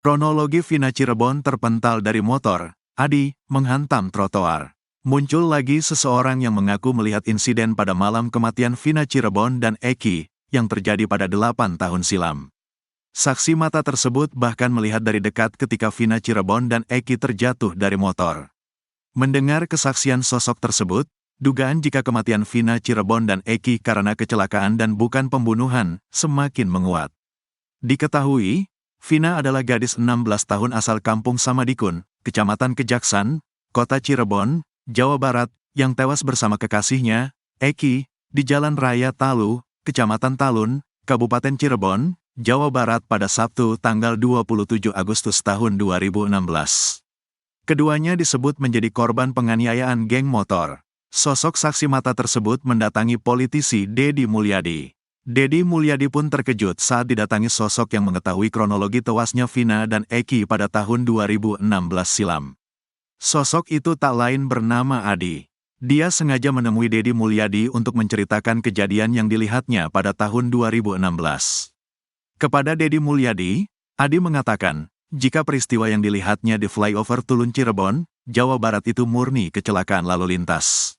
Kronologi Vina Cirebon terpental dari motor, Adi menghantam trotoar. Muncul lagi seseorang yang mengaku melihat insiden pada malam kematian Vina Cirebon dan Eki, yang terjadi pada 8 tahun silam. Saksi mata tersebut bahkan melihat dari dekat ketika Vina Cirebon dan Eki terjatuh dari motor. Mendengar kesaksian sosok tersebut, dugaan jika kematian Vina Cirebon dan Eki karena kecelakaan dan bukan pembunuhan, semakin menguat. Diketahui, Vina adalah gadis 16 tahun asal kampung Samadikun, Kecamatan Kejaksan, Kota Cirebon, Jawa Barat, yang tewas bersama kekasihnya, Eki, di Jalan Raya Talu, Kecamatan Talun, Kabupaten Cirebon, Jawa Barat pada Sabtu tanggal 27 Agustus tahun 2016. Keduanya disebut menjadi korban penganiayaan geng motor. Sosok saksi mata tersebut mendatangi politisi Deddy Mulyadi. Deddy Mulyadi pun terkejut saat didatangi sosok yang mengetahui kronologi tewasnya Vina dan Eki pada tahun 2016 silam. Sosok itu tak lain bernama Adi. Dia sengaja menemui Deddy Mulyadi untuk menceritakan kejadian yang dilihatnya pada tahun 2016. Kepada Deddy Mulyadi, Adi mengatakan, jika peristiwa yang dilihatnya di flyover Tulun Cirebon, Jawa Barat itu murni kecelakaan lalu lintas.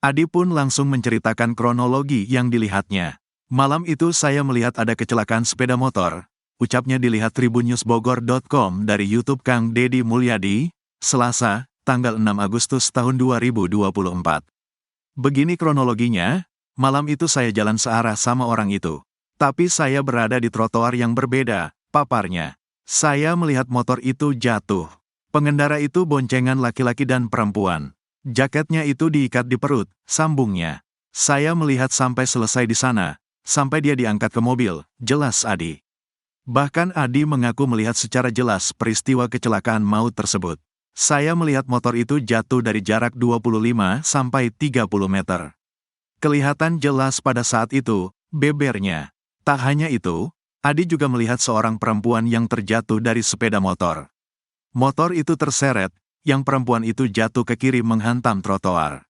Adi pun langsung menceritakan kronologi yang dilihatnya. Malam itu saya melihat ada kecelakaan sepeda motor, ucapnya dilihat tribunnews.bogor.com dari YouTube Kang Deddy Mulyadi, Selasa, tanggal 6 Agustus tahun 2024. Begini kronologinya, malam itu saya jalan searah sama orang itu. Tapi saya berada di trotoar yang berbeda, paparnya. Saya melihat motor itu jatuh. Pengendara itu boncengan laki-laki dan perempuan. Jaketnya itu diikat di perut, sambungnya. Saya melihat sampai selesai di sana, sampai dia diangkat ke mobil, jelas Adi. Bahkan Adi mengaku melihat secara jelas peristiwa kecelakaan maut tersebut. Saya melihat motor itu jatuh dari jarak 25 sampai 30 meter. Kelihatan jelas pada saat itu, bebernya. Tak hanya itu, Adi juga melihat seorang perempuan yang terjatuh dari sepeda motor. Motor itu terseret, yang perempuan itu jatuh ke kiri menghantam trotoar.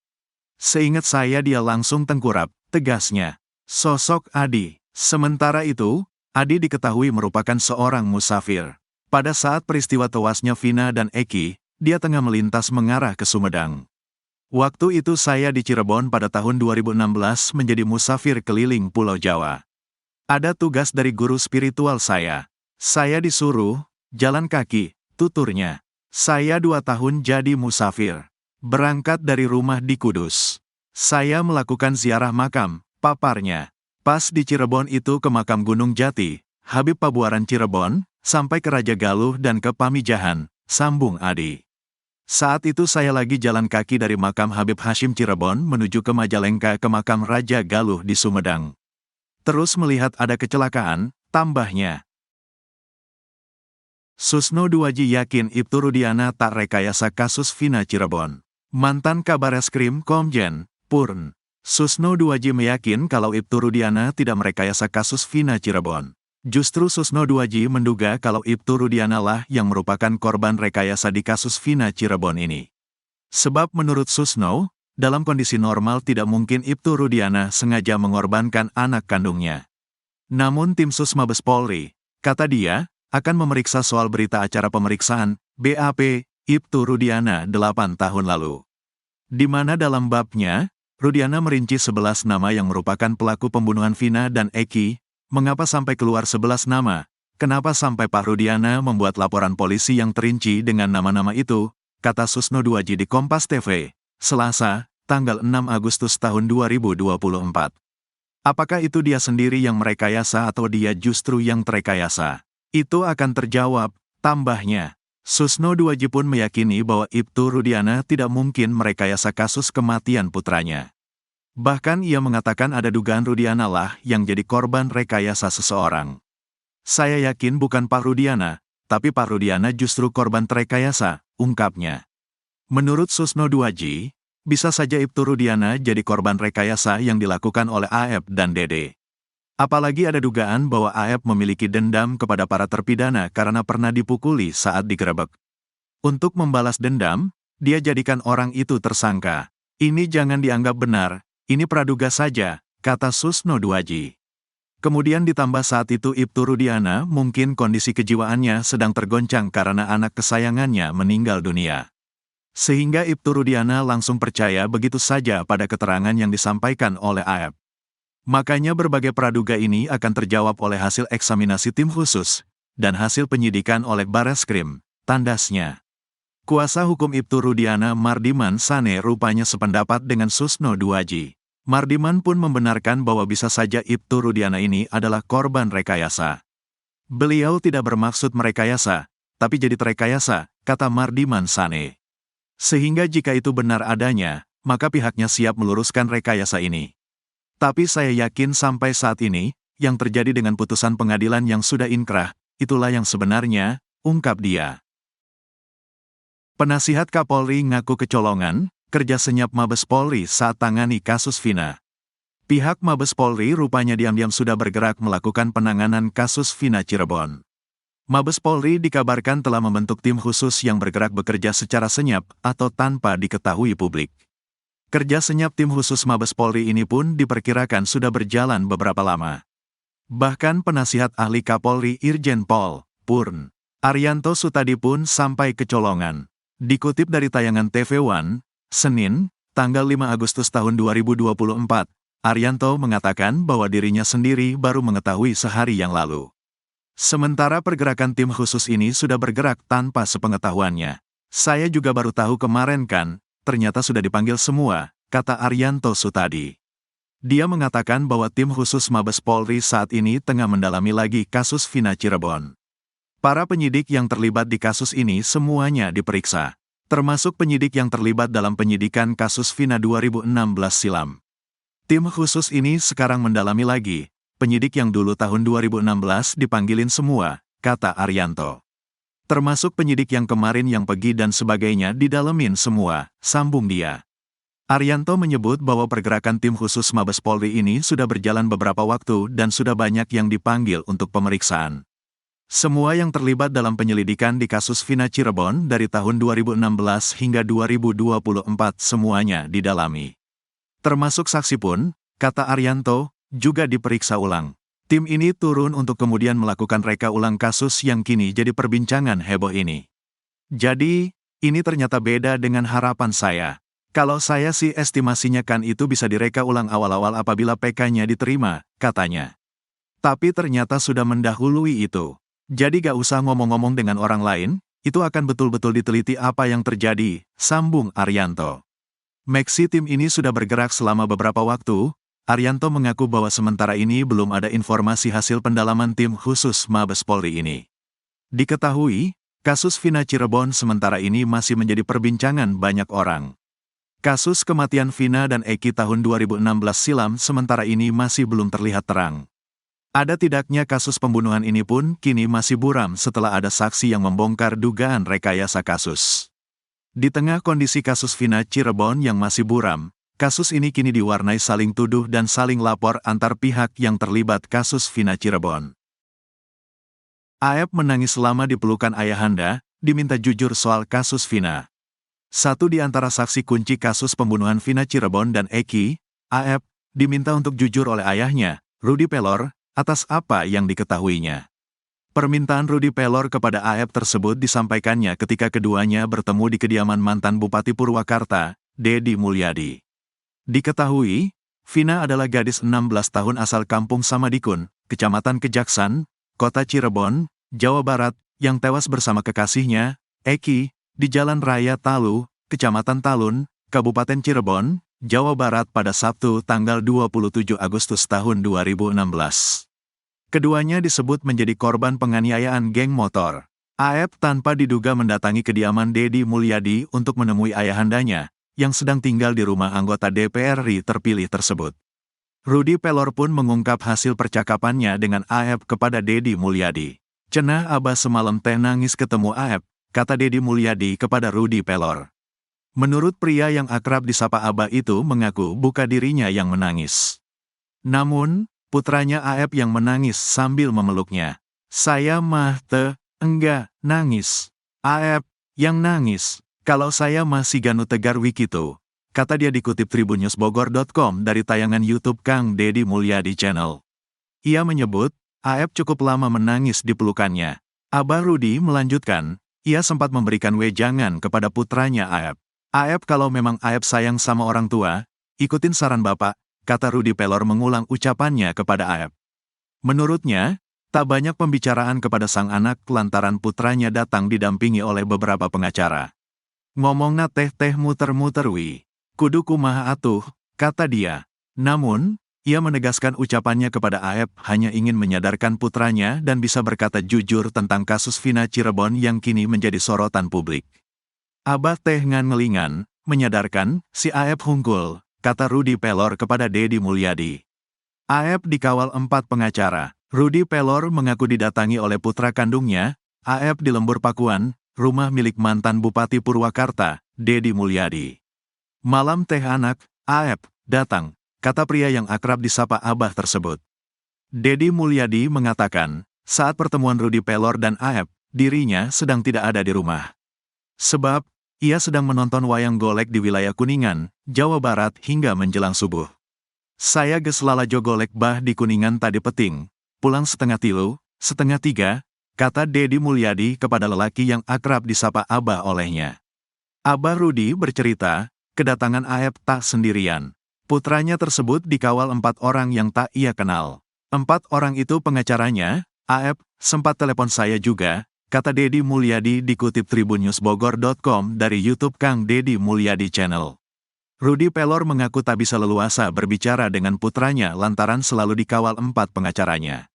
Seingat saya dia langsung tengkurap, tegasnya. Sosok Adi. Sementara itu, Adi diketahui merupakan seorang musafir. Pada saat peristiwa tewasnya Vina dan Eki, dia tengah melintas mengarah ke Sumedang. Waktu itu saya di Cirebon pada tahun 2016 menjadi musafir keliling Pulau Jawa. Ada tugas dari guru spiritual saya. Saya disuruh jalan kaki, tuturnya. Saya 2 tahun jadi musafir. Berangkat dari rumah di Kudus. Saya melakukan ziarah makam, paparnya. Pas di Cirebon itu ke makam Gunung Jati, Habib Pabuaran Cirebon, sampai ke Raja Galuh dan ke Pamijahan, sambung Adi. Saat itu saya lagi jalan kaki dari makam Habib Hashim Cirebon menuju ke Majalengka ke makam Raja Galuh di Sumedang. Terus melihat ada kecelakaan, tambahnya. Susno Duaji yakin Ibtu Rudiana tak rekayasa kasus Vina Cirebon. Mantan Kabareskrim Komjen, Purn. Susno Duaji meyakin kalau Ibtu Rudiana tidak merekayasa kasus Vina Cirebon. Justru Susno Duaji menduga kalau Ibtu Rudiana lah yang merupakan korban rekayasa di kasus Vina Cirebon ini. Sebab menurut Susno, dalam kondisi normal tidak mungkin Ibtu Rudiana sengaja mengorbankan anak kandungnya. Namun tim Sus Mabes Polri, kata dia, akan memeriksa soal berita acara pemeriksaan, BAP, Ibtu Rudiana 8 tahun lalu. Di mana dalam babnya, Rudiana merinci 11 nama yang merupakan pelaku pembunuhan Vina dan Eki. Mengapa sampai keluar 11 nama? Kenapa sampai Pak Rudiana membuat laporan polisi yang terinci dengan nama-nama itu? Kata Susno Duaji di Kompas TV, Selasa, tanggal 6 Agustus tahun 2024. Apakah itu dia sendiri yang merekayasa atau dia justru yang terekayasa? Itu akan terjawab, tambahnya. Susno Duaji pun meyakini bahwa Ibtu Rudiana tidak mungkin merekayasa kasus kematian putranya. Bahkan ia mengatakan ada dugaan Rudiana lah yang jadi korban rekayasa seseorang. Saya yakin bukan Pak Rudiana, tapi Pak Rudiana justru korban terekayasa, ungkapnya. Menurut Susno Duaji, bisa saja Ibtu Rudiana jadi korban rekayasa yang dilakukan oleh AF dan Dede. Apalagi ada dugaan bahwa AF memiliki dendam kepada para terpidana karena pernah dipukuli saat digerebek. Untuk membalas dendam, dia jadikan orang itu tersangka. Ini jangan dianggap benar, ini praduga saja, kata Susno Duaji. Kemudian ditambah saat itu Ibtu Rudiana mungkin kondisi kejiwaannya sedang tergoncang karena anak kesayangannya meninggal dunia. Sehingga Ibtu Rudiana langsung percaya begitu saja pada keterangan yang disampaikan oleh AF. Makanya berbagai praduga ini akan terjawab oleh hasil eksaminasi tim khusus, dan hasil penyidikan oleh Bareskrim, tandasnya. Kuasa hukum Ibtu Rudiana Mardiman Sane rupanya sependapat dengan Susno Duaji. Mardiman pun membenarkan bahwa bisa saja Ibtu Rudiana ini adalah korban rekayasa. Beliau tidak bermaksud merekayasa, tapi jadi terekayasa, kata Mardiman Sane. Sehingga jika itu benar adanya, maka pihaknya siap meluruskan rekayasa ini. Tapi saya yakin sampai saat ini, yang terjadi dengan putusan pengadilan yang sudah inkrah, itulah yang sebenarnya, ungkap dia. Penasihat Kapolri ngaku kecolongan, kerja senyap Mabes Polri saat tangani kasus Vina. Pihak Mabes Polri rupanya diam-diam sudah bergerak melakukan penanganan kasus Vina Cirebon. Mabes Polri dikabarkan telah membentuk tim khusus yang bergerak bekerja secara senyap atau tanpa diketahui publik. Kerja senyap tim khusus Mabes Polri ini pun diperkirakan sudah berjalan beberapa lama. Bahkan penasihat ahli Kapolri Irjen Pol, Purn Arianto Sutadi pun sampai kecolongan. Dikutip dari tayangan TV One, Senin, tanggal 5 Agustus tahun 2024, Arianto mengatakan bahwa dirinya sendiri baru mengetahui sehari yang lalu. Sementara pergerakan tim khusus ini sudah bergerak tanpa sepengetahuannya. Saya juga baru tahu kemarin kan, ternyata sudah dipanggil semua, kata Arianto Sutadi. Dia mengatakan bahwa tim khusus Mabes Polri saat ini tengah mendalami lagi kasus Vina Cirebon. Para penyidik yang terlibat di kasus ini semuanya diperiksa, termasuk penyidik yang terlibat dalam penyidikan kasus Vina 2016 silam. Tim khusus ini sekarang mendalami lagi. Penyidik yang dulu tahun 2016 dipanggilin semua, kata Arianto. Termasuk penyidik yang kemarin yang pergi dan sebagainya didalemin semua, sambung dia. Arianto menyebut bahwa pergerakan tim khusus Mabes Polri ini sudah berjalan beberapa waktu dan sudah banyak yang dipanggil untuk pemeriksaan. Semua yang terlibat dalam penyelidikan di kasus Vina Cirebon dari tahun 2016 hingga 2024 semuanya didalami. Termasuk saksi pun, kata Arianto, juga diperiksa ulang. Tim ini turun untuk kemudian melakukan reka ulang kasus yang kini jadi perbincangan heboh ini. Jadi, ini ternyata beda dengan harapan saya. Kalau saya sih estimasinya kan itu bisa direka ulang awal-awal apabila PK-nya diterima, katanya. Tapi ternyata sudah mendahului itu. Jadi gak usah ngomong-ngomong dengan orang lain, itu akan betul-betul diteliti apa yang terjadi, sambung Arianto. Meksi tim ini sudah bergerak selama beberapa waktu. Arianto mengaku bahwa sementara ini belum ada informasi hasil pendalaman tim khusus Mabes Polri ini. Diketahui, kasus Vina Cirebon sementara ini masih menjadi perbincangan banyak orang. Kasus kematian Vina dan Eki tahun 2016 silam sementara ini masih belum terlihat terang. Ada tidaknya kasus pembunuhan ini pun kini masih buram setelah ada saksi yang membongkar dugaan rekayasa kasus. Di tengah kondisi kasus Vina Cirebon yang masih buram, kasus ini kini diwarnai saling tuduh dan saling lapor antar pihak yang terlibat kasus Vina Cirebon. AF menangis lama di pelukan ayahanda, diminta jujur soal kasus Vina. Satu di antara saksi kunci kasus pembunuhan Vina Cirebon dan Eki, AF, diminta untuk jujur oleh ayahnya, Rudy Pelor, atas apa yang diketahuinya. Permintaan Rudy Pelor kepada AF tersebut disampaikannya ketika keduanya bertemu di kediaman mantan Bupati Purwakarta, Dedi Mulyadi. Diketahui, Vina adalah gadis 16 tahun asal Kampung Samadikun, Kecamatan Kejaksan, Kota Cirebon, Jawa Barat, yang tewas bersama kekasihnya, Eki, di Jalan Raya Talu, Kecamatan Talun, Kabupaten Cirebon, Jawa Barat pada Sabtu tanggal 27 Agustus tahun 2016. Keduanya disebut menjadi korban penganiayaan geng motor. AF tanpa diduga mendatangi kediaman Dedi Mulyadi untuk menemui ayahandanya, yang sedang tinggal di rumah anggota DPR RI terpilih tersebut. Rudy Pelor pun mengungkap hasil percakapannya dengan AF kepada Dedi Mulyadi. Cenah abah semalam teh nangis ketemu AF, kata Dedi Mulyadi kepada Rudy Pelor. Menurut pria yang akrab disapa abah itu mengaku bukan dirinya yang menangis. Namun, putranya AF yang menangis sambil memeluknya. Saya mah enggak nangis. AF yang nangis. Kalau saya masih ganu tegar wikitu, kata dia dikutip tribunnewsbogor.com dari tayangan YouTube Kang Dedi Mulyadi Channel. Ia menyebut, Aep cukup lama menangis di pelukannya. Abah Rudi melanjutkan, ia sempat memberikan wejangan kepada putranya Aep. Aep, kalau memang Aep sayang sama orang tua, ikutin saran bapak, kata Rudi Pelor mengulang ucapannya kepada Aep. Menurutnya, tak banyak pembicaraan kepada sang anak lantaran putranya datang didampingi oleh beberapa pengacara. Ngomongna teh muter-muter wi. Kudu kumaha atuh, kata dia. Namun, ia menegaskan ucapannya kepada Aep hanya ingin menyadarkan putranya dan bisa berkata jujur tentang kasus Vina Cirebon yang kini menjadi sorotan publik. Abah teh ngan ngelingan, menyadarkan, si Aep hungkul, kata Rudi Pelor kepada Deddy Mulyadi. Aep dikawal 4 pengacara. Rudi Pelor mengaku didatangi oleh putra kandungnya, Aep di Lembur Pakuan, rumah milik mantan Bupati Purwakarta, Deddy Mulyadi. Malam teh anak, Aep, datang, kata pria yang akrab disapa Abah tersebut. Deddy Mulyadi mengatakan, saat pertemuan Rudi Pelor dan Aep, dirinya sedang tidak ada di rumah. Sebab, ia sedang menonton wayang golek di wilayah Kuningan, Jawa Barat hingga menjelang subuh. Saya geus lalajo golek bah di Kuningan tadi peting, pulang 2:30, 2:30, kata Deddy Mulyadi kepada lelaki yang akrab disapa Abah olehnya. Abah Rudi bercerita, kedatangan Aep tak sendirian. Putranya tersebut dikawal 4 orang yang tak ia kenal. 4 orang itu pengacaranya, Aep, sempat telepon saya juga, kata Deddy Mulyadi dikutip tribunnewsbogor.com dari YouTube Kang Deddy Mulyadi Channel. Rudi Pelor mengaku tak bisa leluasa berbicara dengan putranya lantaran selalu dikawal 4 pengacaranya.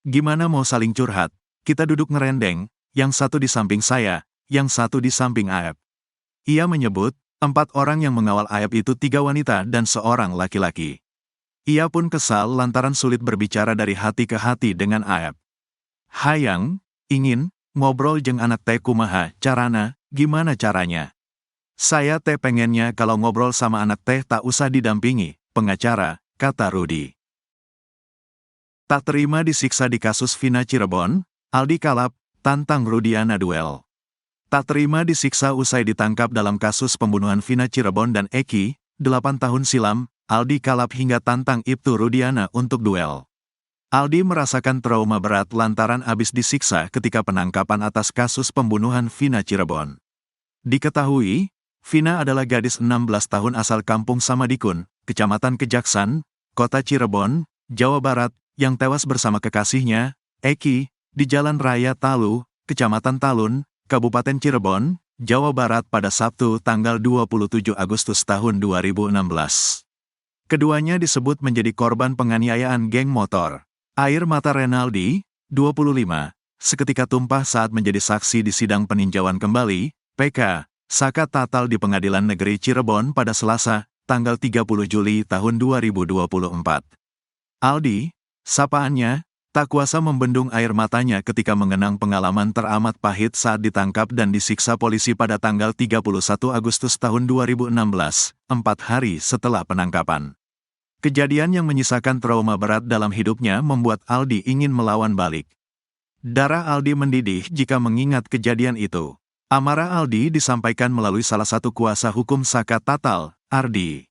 Gimana mau saling curhat, kita duduk ngerendeng, yang satu di samping saya, yang satu di samping Aep. Ia menyebut, 4 orang yang mengawal Aep itu 3 wanita dan 1 laki-laki. Ia pun kesal lantaran sulit berbicara dari hati ke hati dengan Aep. Hayang, ingin, ngobrol jeung anak teh kumaha, carana, gimana caranya? Saya teh pengennya kalau ngobrol sama anak teh tak usah didampingi, pengacara, kata Rudi. Tak terima disiksa di kasus Vina Cirebon, Aldi Kalap, tantang Rudiana duel. Tak terima disiksa usai ditangkap dalam kasus pembunuhan Vina Cirebon dan Eki, 8 tahun silam, Aldi Kalap hingga tantang Ibtu Rudiana untuk duel. Aldi merasakan trauma berat lantaran abis disiksa ketika penangkapan atas kasus pembunuhan Vina Cirebon. Diketahui, Vina adalah gadis 16 tahun asal kampung Samadikun, Kecamatan Kejaksan, Kota Cirebon, Jawa Barat, yang tewas bersama kekasihnya, Eki, di Jalan Raya Talu, Kecamatan Talun, Kabupaten Cirebon, Jawa Barat pada Sabtu tanggal 27 Agustus tahun 2016. Keduanya disebut menjadi korban penganiayaan geng motor. Air mata Renaldi, 25, seketika tumpah saat menjadi saksi di sidang peninjauan kembali, PK, Saka Tatal di Pengadilan Negeri Cirebon pada Selasa, tanggal 30 Juli tahun 2024. Aldi, sapaannya, tak kuasa membendung air matanya ketika mengenang pengalaman teramat pahit saat ditangkap dan disiksa polisi pada tanggal 31 Agustus tahun 2016, 4 hari setelah penangkapan. Kejadian yang menyisakan trauma berat dalam hidupnya membuat Aldi ingin melawan balik. Darah Aldi mendidih jika mengingat kejadian itu. Amarah Aldi disampaikan melalui salah satu kuasa hukum Saka Tatal, Ardi.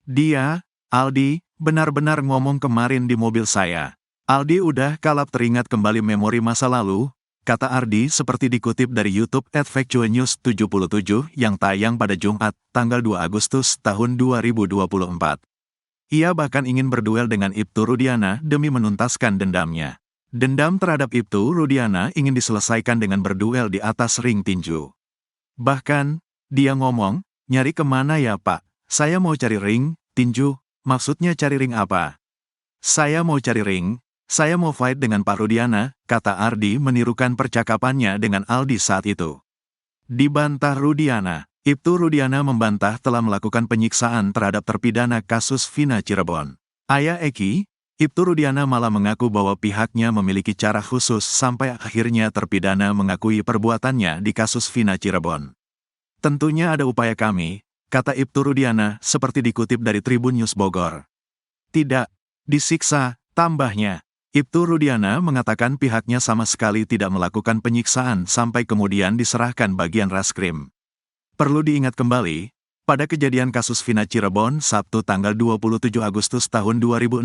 Dia, Aldi, benar-benar ngomong kemarin di mobil saya. Aldi udah kalap teringat kembali memori masa lalu, kata Ardi seperti dikutip dari YouTube @factualnews77 yang tayang pada Jumat, tanggal 2 Agustus tahun 2024. Ia bahkan ingin berduel dengan Ibtu Rudiana demi menuntaskan dendamnya. Dendam terhadap Ibtu Rudiana ingin diselesaikan dengan berduel di atas ring tinju. Bahkan, dia ngomong, nyari kemana ya Pak? Saya mau cari ring, tinju, maksudnya cari ring apa? Saya mau cari ring, saya mau fight dengan Pak Rudiana, kata Ardi menirukan percakapannya dengan Aldi saat itu. Dibantah Rudiana. Ibtu Rudiana membantah telah melakukan penyiksaan terhadap terpidana kasus Vina Cirebon. Ayah Eki, Ibtu Rudiana malah mengaku bahwa pihaknya memiliki cara khusus sampai akhirnya terpidana mengakui perbuatannya di kasus Vina Cirebon. Tentunya ada upaya kami, kata Ibtu Rudiana seperti dikutip dari Tribun News Bogor. Tidak, disiksa, tambahnya. Ibtu Rudiana mengatakan pihaknya sama sekali tidak melakukan penyiksaan sampai kemudian diserahkan bagian Raskrim. Perlu diingat kembali, pada kejadian kasus Vina Cirebon Sabtu tanggal 27 Agustus tahun 2016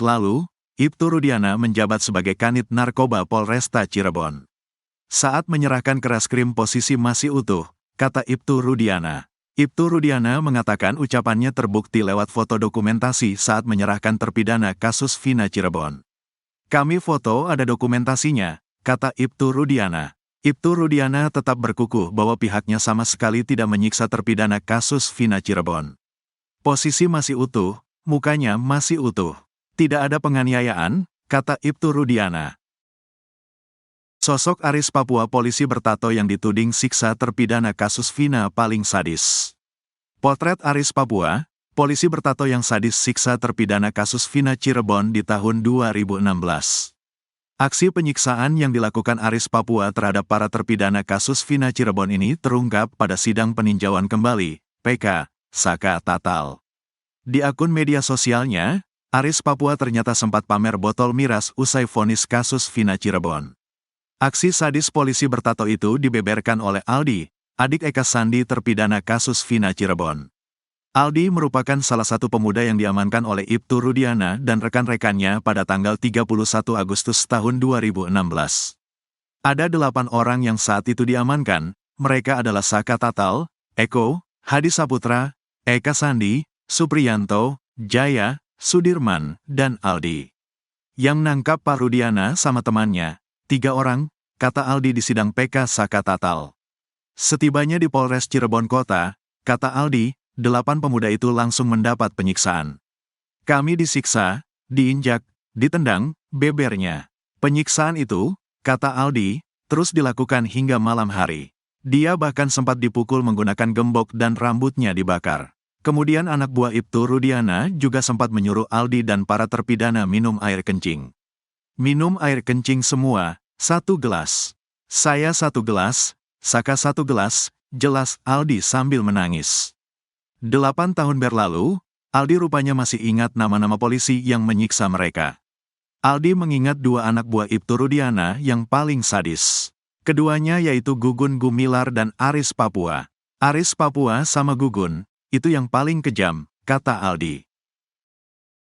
lalu, Ibtu Rudiana menjabat sebagai Kanit Narkoba Polresta Cirebon. Saat menyerahkan ke Reskrim posisi masih utuh, kata Ibtu Rudiana. Ibtu Rudiana mengatakan ucapannya terbukti lewat foto dokumentasi saat menyerahkan terpidana kasus Vina Cirebon. Kami foto ada dokumentasinya, kata Ibtu Rudiana. Ibtu Rudiana tetap berkukuh bahwa pihaknya sama sekali tidak menyiksa terpidana kasus Vina Cirebon. Posisi masih utuh, mukanya masih utuh. Tidak ada penganiayaan, kata Ibtu Rudiana. Sosok Aris Papua polisi bertato yang dituding siksa terpidana kasus Vina paling sadis. Potret Aris Papua, polisi bertato yang sadis siksa terpidana kasus Vina Cirebon di tahun 2016. Aksi penyiksaan yang dilakukan Aris Papua terhadap para terpidana kasus Vina Cirebon ini terungkap pada sidang peninjauan kembali, PK, Saka Tatal. Di akun media sosialnya, Aris Papua ternyata sempat pamer botol miras usai vonis kasus Vina Cirebon. Aksi sadis polisi bertato itu dibeberkan oleh Aldi, adik Eka Sandi terpidana kasus Vina Cirebon. Aldi merupakan salah satu pemuda yang diamankan oleh Ibtu Rudiana dan rekan-rekannya pada tanggal 31 Agustus tahun 2016. Ada 8 orang yang saat itu diamankan, mereka adalah Saka Tatal, Eko, Hadi Saputra, Eka Sandi, Supriyanto, Jaya, Sudirman, dan Aldi. Yang nangkap Pak Rudiana sama temannya, 3 orang, kata Aldi di sidang PK Saka Tatal. Setibanya di Polres Cirebon Kota, kata Aldi, 8 pemuda itu langsung mendapat penyiksaan. Kami disiksa, diinjak, ditendang, bebernya. Penyiksaan itu, kata Aldi, terus dilakukan hingga malam hari. Dia bahkan sempat dipukul menggunakan gembok dan rambutnya dibakar. Kemudian anak buah Ibtu Rudiana juga sempat menyuruh Aldi dan para terpidana minum air kencing. Minum air kencing semua, 1 gelas. Saya 1 gelas, Saka 1 gelas, jelas Aldi sambil menangis. 8 tahun berlalu, Aldi rupanya masih ingat nama-nama polisi yang menyiksa mereka. Aldi mengingat 2 anak buah Ibtu Rudiana yang paling sadis. Keduanya yaitu Gugun Gumilar dan Aris Papua. Aris Papua sama Gugun, itu yang paling kejam, kata Aldi.